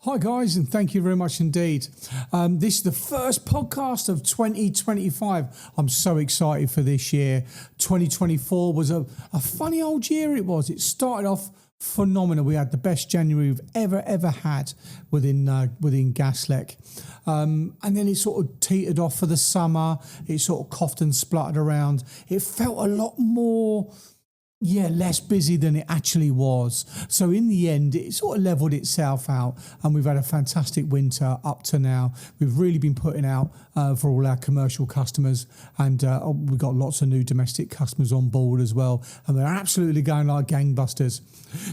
Hi guys, and thank you very much indeed. This is the first podcast of 2025. I'm so excited for this year. 2024 was a funny old year it was. It started off phenomenal. We had the best January we've ever had within Gaslec. And then it sort of teetered off for the summer. It sort of coughed and spluttered around. It felt a lot more... less busy than it actually was. So in the end, it sort of leveled itself out, and we've had a fantastic winter up to now. We've really been putting out for all our commercial customers, and we've got lots of new domestic customers on board as well, and they're absolutely going like gangbusters.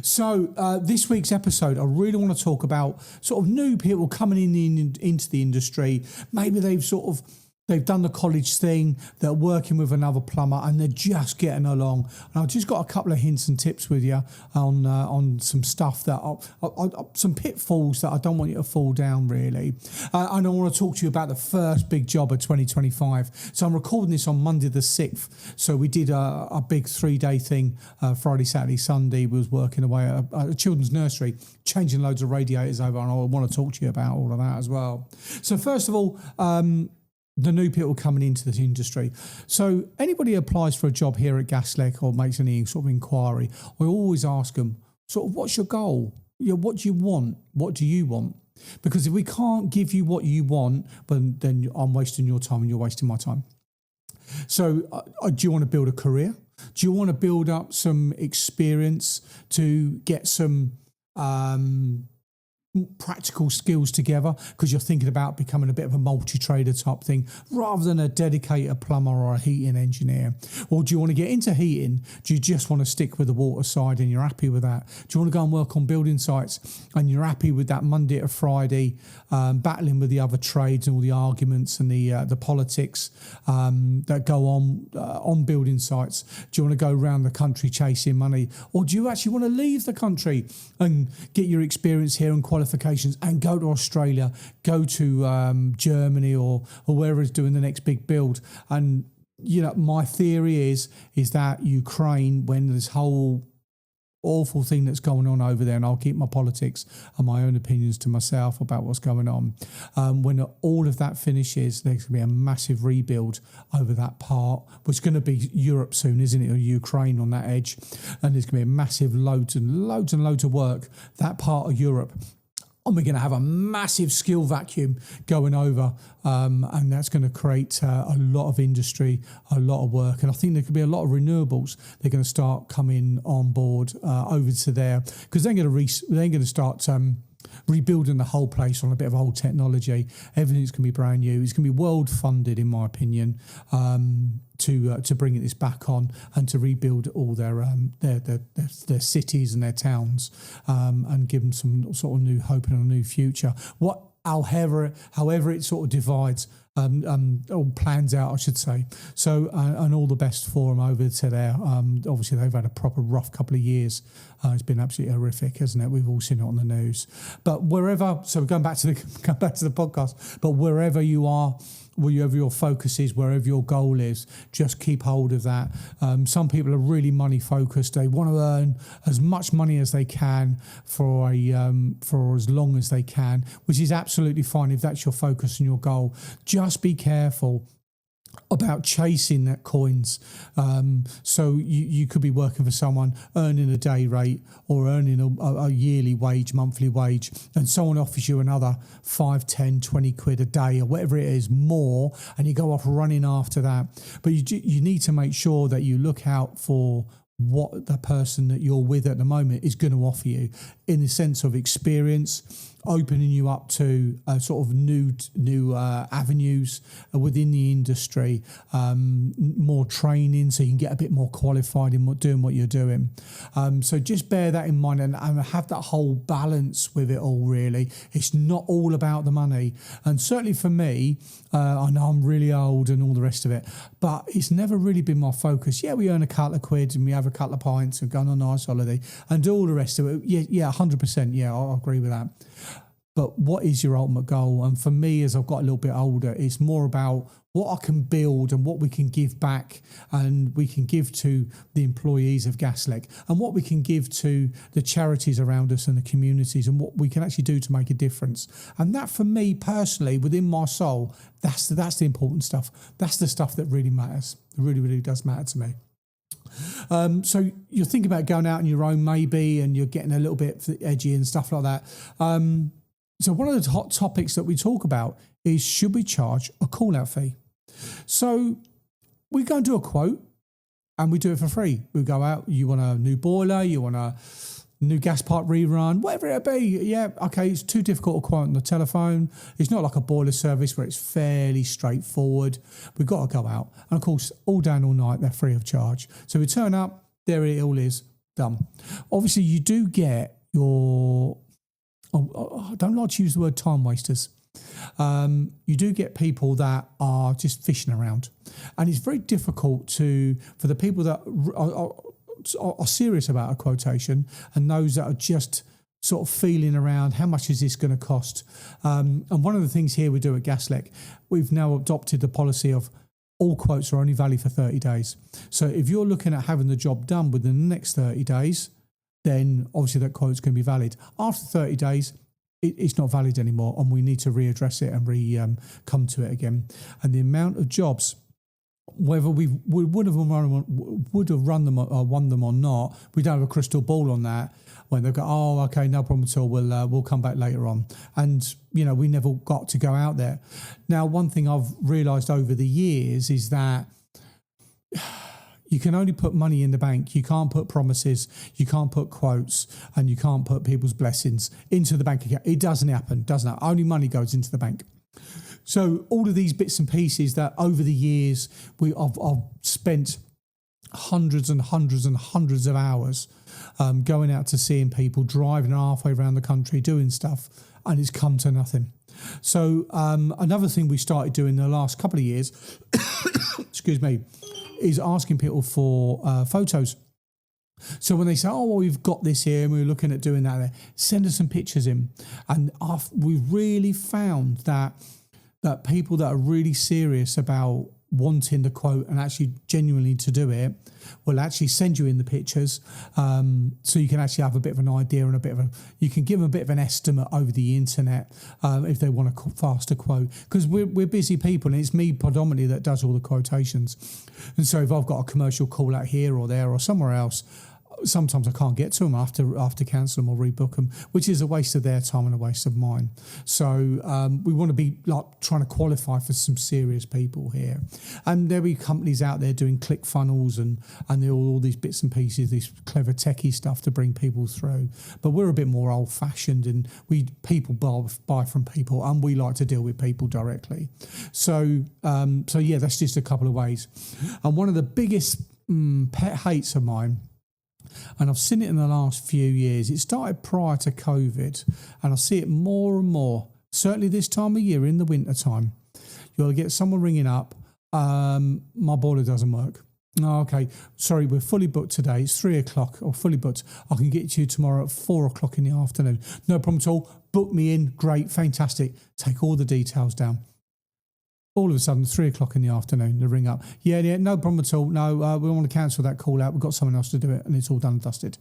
So this week's episode, I really want to talk about sort of new people coming into the industry. Maybe they've done the college thing, they're working with another plumber and they're just getting along. And I've just got a couple of hints and tips with you on some stuff that some pitfalls that I don't want you to fall down really. And I want to talk to you about the first big job of 2025. So I'm recording this on Monday the 6th. So we did a big 3-day thing, Friday, Saturday, Sunday. We was working away at a children's nursery, changing loads of radiators over, and I want to talk to you about all of that as well. So first of all, the new people coming into this industry. So anybody who applies for a job here at Gaslec or makes any sort of inquiry, I always ask them, sort of, what's your goal? What do you want? What do you want? Because if we can't give you what you want, then I'm wasting your time and you're wasting my time. So do you want to build a career? Do you want to build up some experience to get some practical skills together because you're thinking about becoming a bit of a multi-trader type thing rather than a dedicated plumber or a heating engineer? Or do you want to get into heating? Do you just want to stick with the water side and you're happy with that? Do you want to go and work on building sites and you're happy with that Monday to Friday, battling with the other trades and all the arguments and the politics that go on building sites? Do you want to go around the country chasing money? Or do you actually want to leave the country and get your experience here and qualifications and go to Australia, go to Germany or wherever is doing the next big build? And my theory is that Ukraine, when this whole awful thing that's going on over there, and I'll keep my politics and my own opinions to myself about what's going on, when all of that finishes, there's going to be a massive rebuild over that part, which is going to be Europe soon, isn't it, or Ukraine on that edge, and there's going to be a massive loads of work, that part of Europe. And we're going to have a massive skill vacuum going over, and that's going to create a lot of industry, a lot of work. And I think there could be a lot of renewables. They're going to start coming on board over to there because they're going to start rebuilding the whole place on a bit of old technology. Everything's going to be brand new. It's going to be world funded, in my opinion, to bring this back on and to rebuild all their cities and their towns, and give them some sort of new hope and a new future. However it sort of divides, or plans out, I should say. So, and all the best for them over to there. Obviously, they've had a proper rough couple of years. It's been absolutely horrific, hasn't it? We've all seen it on the news. But wherever, so going back to the podcast. But wherever you are, wherever your focus is, wherever your goal is, just keep hold of that. Some people are really money focused. They want to earn as much money as they can for as long as they can, which is absolutely fine if that's your focus and your goal. Just be careful about chasing that coins. So you could be working for someone, earning a day rate or earning a yearly wage, monthly wage, and someone offers you another 5, 10, 20 quid a day or whatever it is more, and you go off running after that. But you need to make sure that you look out for what the person that you're with at the moment is going to offer you in the sense of experience, opening you up to sort of new avenues within the industry, more training so you can get a bit more qualified in doing what you're doing. So just bear that in mind and have that whole balance with it all, really. It's not all about the money. And certainly for me, I know I'm really old and all the rest of it, but it's never really been my focus. Yeah, we earn a couple of quid and we have a couple of pints and go on a nice holiday and do all the rest of it. Yeah, 100%. Yeah, I agree with that. but what is your ultimate goal? And for me, as I've got a little bit older, it's more about what I can build and what we can give back, and we can give to the employees of Gaslec, and what we can give to the charities around us and the communities, and what we can actually do to make a difference. And that, for me personally, within my soul, that's the important stuff. That's the stuff that really matters. It really, really does matter to me. So you're thinking about going out on your own maybe, and you're getting a little bit edgy and stuff like that. So one of the hot topics that we talk about is, should we charge a call-out fee? So we go and do a quote, and we do it for free. We go out, you want a new boiler, you want a new gas pipe rerun, whatever it be. Yeah, okay, it's too difficult to quote on the telephone. It's not like a boiler service where it's fairly straightforward. We've got to go out. And of course, all day and all night, they're free of charge. So we turn up, there it all is, done. Obviously, you do get your... I don't like to use the word time wasters. You do get people that are just fishing around, and it's very difficult for the people that are serious about a quotation, and those that are just sort of feeling around, how much is this going to cost? And one of the things here we do at Gaslec, we've now adopted the policy of all quotes are only valid for 30 days. So if you're looking at having the job done within the next 30 days, then obviously that quote's going to be valid. After 30 days, it's not valid anymore, and we need to readdress it and come to it again. And the amount of jobs, whether we would have run them or won them or not, we don't have a crystal ball on that. When they go, oh, okay, no problem at all, we'll come back later on. And, we never got to go out there. Now, one thing I've realised over the years is that you can only put money in the bank. You can't put promises, you can't put quotes, and you can't put people's blessings into the bank account. It doesn't happen, doesn't it? Only money goes into the bank. So all of these bits and pieces that over the years I've spent hundreds and hundreds and hundreds of hours going out to seeing people, driving halfway around the country, doing stuff, and it's come to nothing. So another thing we started doing the last couple of years, excuse me, is asking people for photos. So when they say, oh, well, we've got this here and we're looking at doing that there, send us some pictures in. And we've really found that people that are really serious about wanting the quote and actually genuinely to do it will actually send you in the pictures, so you can actually have a bit of an idea and you can give them a bit of an estimate over the internet if they want a faster quote, because we're busy people, and it's me predominantly that does all the quotations. And so if I've got a commercial call out here or there or somewhere else, sometimes I can't get to them after cancel them or rebook them, which is a waste of their time and a waste of mine. So we want to be like trying to qualify for some serious people here. And there'll be companies out there doing click funnels and all these bits and pieces, this clever techie stuff to bring people through. But we're a bit more old fashioned, and people buy from people, and we like to deal with people directly. So yeah, that's just a couple of ways. And one of the biggest pet hates of mine, and I've seen it in the last few years. It started prior to COVID, and I see it more and more, certainly this time of year in the winter time. You'll get someone ringing up, my boiler doesn't work. Oh, okay, sorry, we're fully booked today. It's 3 o'clock, or fully booked. I can get to you tomorrow at 4 o'clock in the afternoon. No problem at all. Book me in. Great, fantastic. Take all the details down. All of a sudden, 3 o'clock in the afternoon, they ring up. Yeah, no problem at all. No, we want to cancel that call out. We've got someone else to do it, and it's all done and dusted.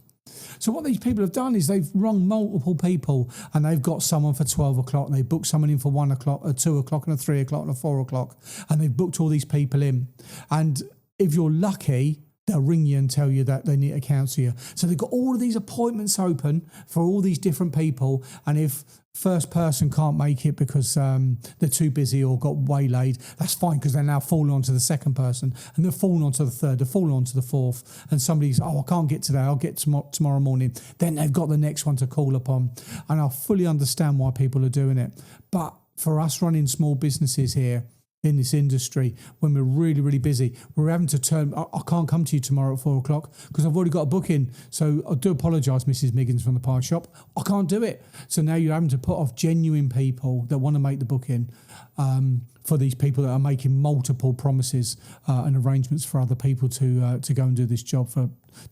So what these people have done is they've rung multiple people, and they've got someone for 12 o'clock, and they booked someone in for 1 o'clock, a 2 o'clock, and a 3 o'clock, and a 4 o'clock, and they've booked all these people in. And if you're lucky, they'll ring you and tell you that they need to cancel you. So they've got all of these appointments open for all these different people, and if first person can't make it because they're too busy or got waylaid, that's fine, because they're now falling on to the second person, and they're falling on to the third, they're falling on to the fourth, and somebody's, I can't get today, I'll get tomorrow morning. Then they've got the next one to call upon. And I fully understand why people are doing it. But for us running small businesses here in this industry, when we're really, really busy, we're having to turn, I can't come to you tomorrow at 4 o'clock because I've already got a booking. So I do apologise, Mrs. Miggins from the pie shop. I can't do it. So now you're having to put off genuine people that want to make the booking for these people that are making multiple promises and arrangements for other people to go and do this job,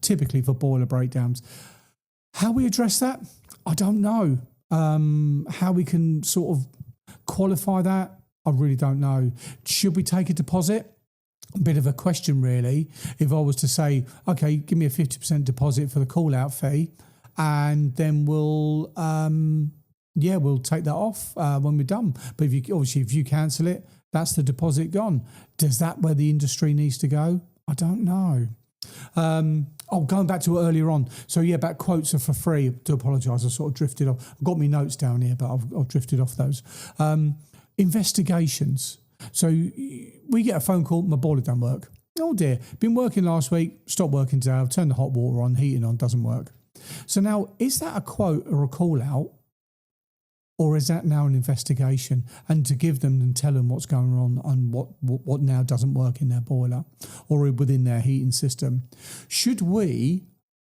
typically for boiler breakdowns. How we address that? I don't know. How we can sort of qualify that, I really don't know. Should we take a deposit? A bit of a question, really. If I was to say, okay, give me a 50% deposit for the call-out fee, and then we'll take that off when we're done. But if you cancel it, that's the deposit gone. Does that where the industry needs to go? I don't know. Going back to earlier on. So about quotes are for free. I do apologise, I sort of drifted off. I've got my notes down here, but I've drifted off those. Investigations. So we get a phone call, my boiler don't work. Oh dear, been working last week, stopped working today, I've turned the hot water on, heating on, doesn't work. So now, is that a quote or a call out? Or is that now an investigation? And to give them and tell them what's going on and what now doesn't work in their boiler or within their heating system. Should we,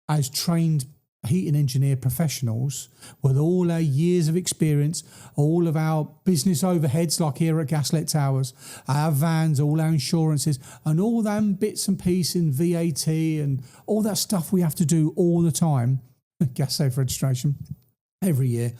as trained heating engineer professionals, with all our years of experience, all of our business overheads like here at Gaslec Towers, our vans, all our insurances and all them bits and pieces in VAT and all that stuff we have to do all the time, gas safe registration every year,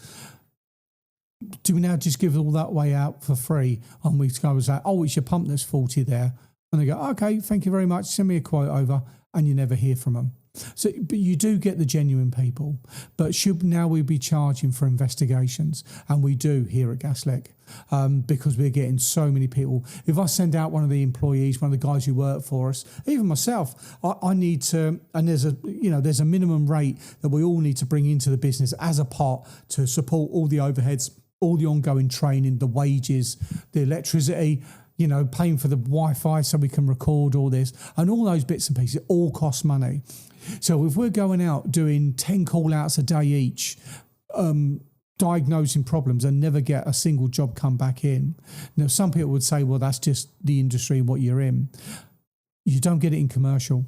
do we now just give all that way out for free? And we go and say, oh, it's your pump that's faulty there. And they go, okay, thank you very much. Send me a quote over. And you never hear from them. So, but you do get the genuine people. But should now we be charging for investigations? And we do here at Gaslec because we're getting so many people. If I send out one of the employees, one of the guys who work for us, even myself, I need to, and there's a minimum rate that we all need to bring into the business as a pot to support all the overheads, all the ongoing training, the wages, the electricity, paying for the Wi-Fi so we can record all this and all those bits and pieces, it all costs money. So if we're going out doing 10 call-outs a day each, diagnosing problems and never get a single job come back in. Now, some people would say, well, that's just the industry and what you're in. You don't get it in commercial.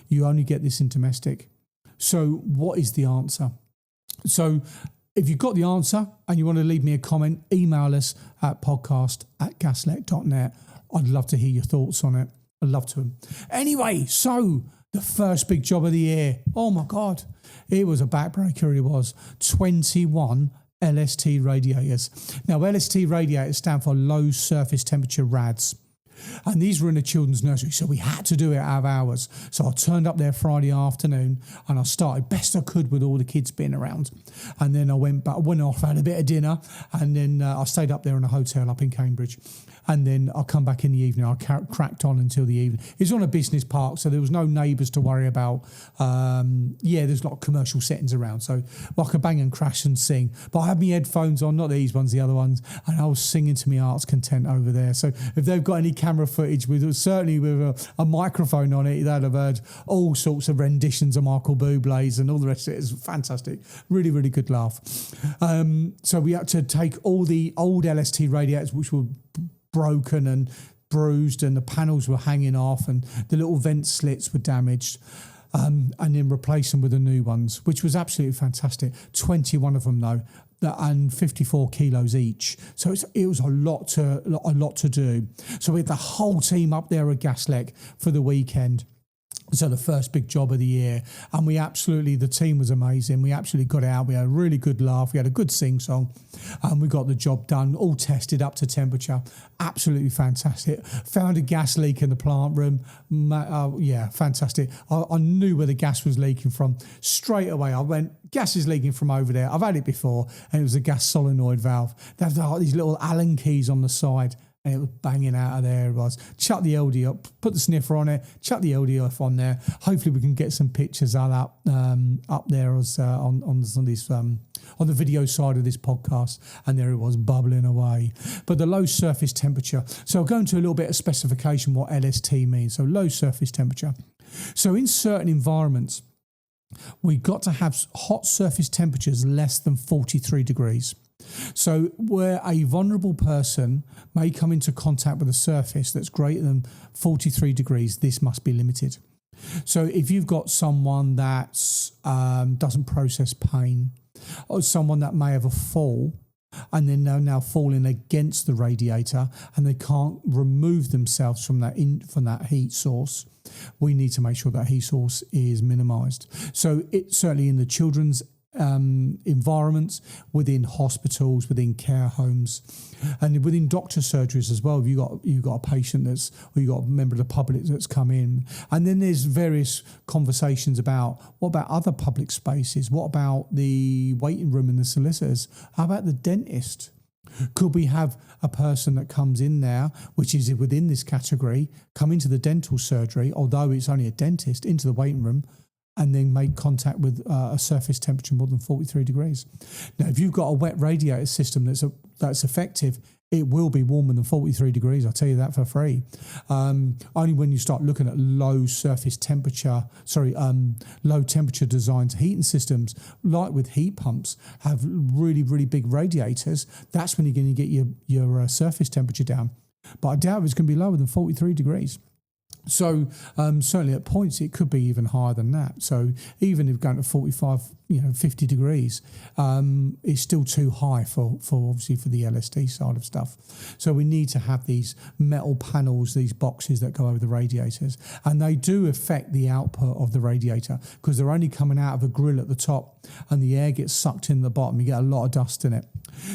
You only get this in domestic. So what is the answer? So if you've got the answer and you want to leave me a comment, email us at podcast@gaslec.net. I'd love to hear your thoughts on it. I'd love to. Anyway, so the first big job of the year. Oh, my God. It was a backbreaker. It was 21 LST radiators. Now, LST radiators stand for low surface temperature RADs. And these were in a children's nursery, so we had to do it out of hours. So I turned up there Friday afternoon and I started best I could with all the kids being around. And then I went off, had a bit of dinner, and then I stayed up there in a hotel up in Cambridge. And then I'll come back in the evening. I cracked on until the evening. It was on a business park, so there was no neighbours to worry about. There's a lot of commercial settings around, so I could bang and crash and sing. But I had my headphones on, not these ones, the other ones, and I was singing to my heart's content over there. So if they've got any camera footage with a microphone on it, they'd have heard all sorts of renditions of Michael Bublé's and all the rest of it. It was fantastic. Really, really good laugh. So we had to take all the old LST radiators, which were broken and bruised and the panels were hanging off and the little vent slits were damaged, and then replace them with the new ones, which was absolutely fantastic. 21 of them though, and 54 kilos each. So it was a lot to do. So we had the whole team up there at Gaslec for the weekend. So the first big job of the year, and the team was amazing. We absolutely got out. We had a really good laugh. We had a good sing-song, and we got the job done, all tested up to temperature. Absolutely fantastic. Found a gas leak in the plant room. Fantastic. I knew where the gas was leaking from. Straight away, I went, gas is leaking from over there. I've had it before, and it was a gas solenoid valve. They have these little Allen keys on the side. And it was banging out of there. It was. Chuck the LD up, put the sniffer on it, chuck the LDF on there. Hopefully we can get some pictures up there as on the video side of this podcast. And there it was, bubbling away. But the low surface temperature. So I'll go into a little bit of specification what LST means. So low surface temperature. So in certain environments, we've got to have hot surface temperatures less than 43 degrees. So where a vulnerable person may come into contact with a surface that's greater than 43 degrees, this must be limited. So if you've got someone that doesn't process pain, or someone that may have a fall, and then they're now falling against the radiator and they can't remove themselves from that heat source, we need to make sure that heat source is minimised. So it certainly in the children's environments, within hospitals, within care homes, and within doctor surgeries as well. You've got a patient or you've got a member of the public that's come in, and then there's various conversations about what about other public spaces? What about the waiting room and the solicitors? How about the dentist? Could we have a person that comes in there, which is within this category, come into the dental surgery, although it's only a dentist, into the waiting room, and then make contact with a surface temperature more than 43 degrees? Now, if you've got a wet radiator system that's effective, it will be warmer than 43 degrees, I'll tell you that for free. Only when you start looking at low temperature designed heating systems, like with heat pumps, have really, really big radiators, that's when you're going to get your surface temperature down. But I doubt it's going to be lower than 43 degrees. So certainly at points it could be even higher than that. So even if going to 45, 50 degrees, it's still too high for obviously for the LSD side of stuff. So we need to have these metal panels, these boxes that go over the radiators, and they do affect the output of the radiator because they're only coming out of a grill at the top, and the air gets sucked in the bottom. You get a lot of dust in it.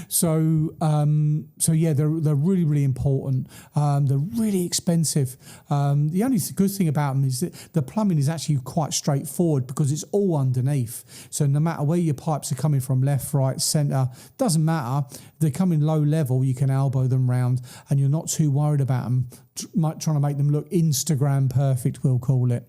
So yeah, they're really, really important. They're really expensive. The only good thing about them is that the plumbing is actually quite straightforward because it's all underneath. So no matter where your pipes are coming from, left, right, centre, doesn't matter. They come in low level, you can elbow them round, and you're not too worried about them trying to make them look Instagram perfect, we'll call it,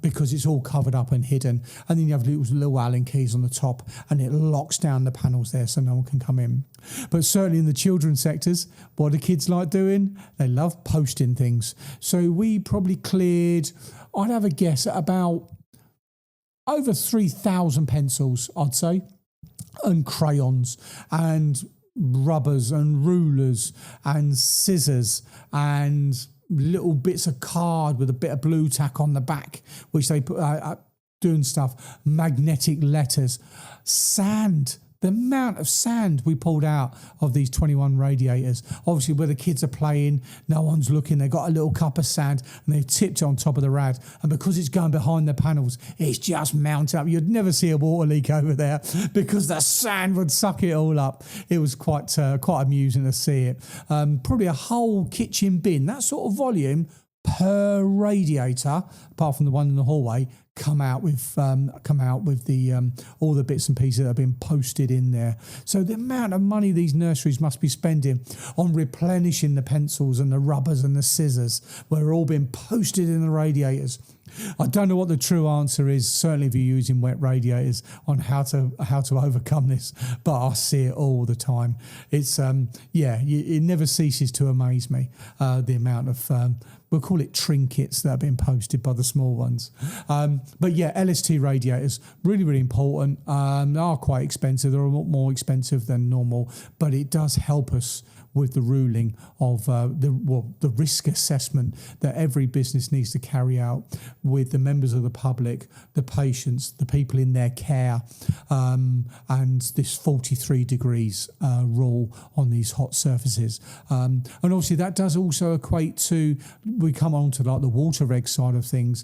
because it's all covered up and hidden. And then you have little Allen keys on the top, and it locks down the panels there so no one can come in. But certainly in the children's sectors, what do kids like doing? They love posting things. So we probably cleared, I'd have a guess, at about over 3,000 pencils, I'd say, and crayons and rubbers and rulers and scissors and little bits of card with a bit of blue tack on the back, which they put doing stuff, magnetic letters, sand. The amount of sand we pulled out of these 21 radiators, obviously where the kids are playing, no one's looking, they've got a little cup of sand and they've tipped it on top of the rad, and because it's going behind the panels, it's just mounted up. You'd never see a water leak over there because the sand would suck it all up. It was quite amusing to see it. Probably a whole kitchen bin, that sort of volume per radiator, apart from the one in the hallway, come out with the all the bits and pieces that have been posted in there. So the amount of money these nurseries must be spending on replenishing the pencils and the rubbers and the scissors, where all been posted in the radiators. I don't know what the true answer is, certainly if you're using wet radiators, on how to overcome this, but I see it all the time. It's it never ceases to amaze me, the amount of we'll call it trinkets that have been posted by the small ones. But yeah, LST radiators, really, really important. They are quite expensive. They're a lot more expensive than normal, but it does help us with the ruling of the risk assessment that every business needs to carry out with the members of the public, the patients, the people in their care, and this 43 degrees rule on these hot surfaces. And obviously that does also equate to, we come on to like the water reg side of things,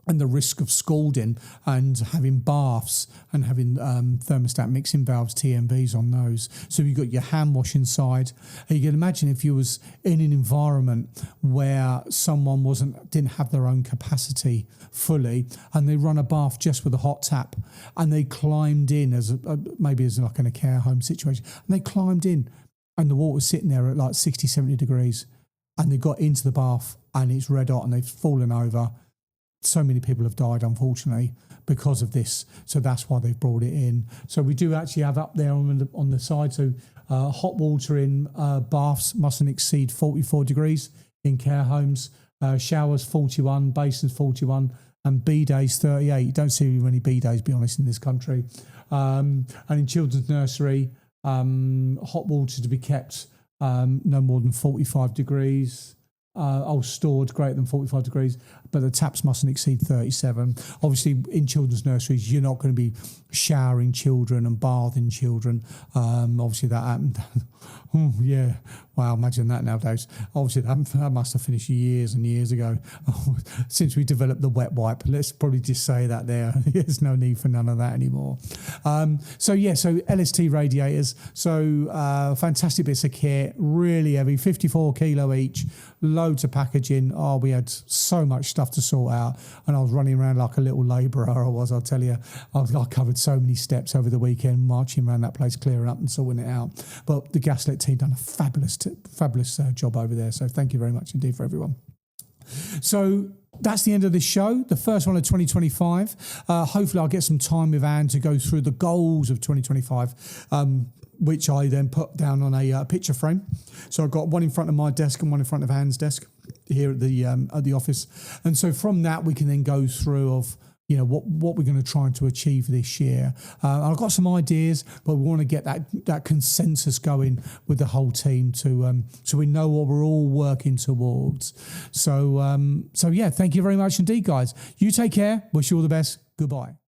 and the risk of scalding and having baths and having thermostat mixing valves, TMVs on those. So you've got your hand washing side. And you can imagine if you was in an environment where someone didn't have their own capacity fully, and they run a bath just with a hot tap, and they climbed in maybe as like in a care home situation, and they climbed in and the water was sitting there at like 60, 70 degrees, and they got into the bath and it's red hot and they've fallen over. So many people have died, unfortunately, because of this. So that's why they've brought it in. So we do actually have up there on the side. So hot water in baths mustn't exceed 44 degrees in care homes. Showers 41, basins 41, and bidets 38. You don't see many bidets, be honest, in this country. And in children's nursery, hot water to be kept no more than 45 degrees. stored greater than 45 degrees, but the taps mustn't exceed 37. Obviously, in children's nurseries, you're not going to be showering children and bathing children. Obviously, that happened. Oh, yeah. Wow, imagine that nowadays. Obviously, that must have finished years and years ago. Since we developed the wet wipe, let's probably just say that there. There's no need for none of that anymore. So LST radiators. So fantastic bits of kit, really heavy, 54 kilo each, loads of packaging. Oh, we had so much stuff to sort out, and I was running around like a little labourer. I'll tell you. I covered so many steps over the weekend, marching around that place, clearing up and sorting it out. But the Gaslec team done a fabulous job over there. So thank you very much indeed for everyone. So that's the end of this show, the first one of 2025. Hopefully I'll get some time with Anne to go through the goals of 2025, which I then put down on a picture frame. So I've got one in front of my desk and one in front of Anne's desk here at the office. And so from that, we can then go through of, you know, what we're going to try to achieve this year. I've got some ideas, but we want to get that consensus going with the whole team so we know what we're all working towards. So yeah, thank you very much indeed, guys. You take care. Wish you all the best. Goodbye.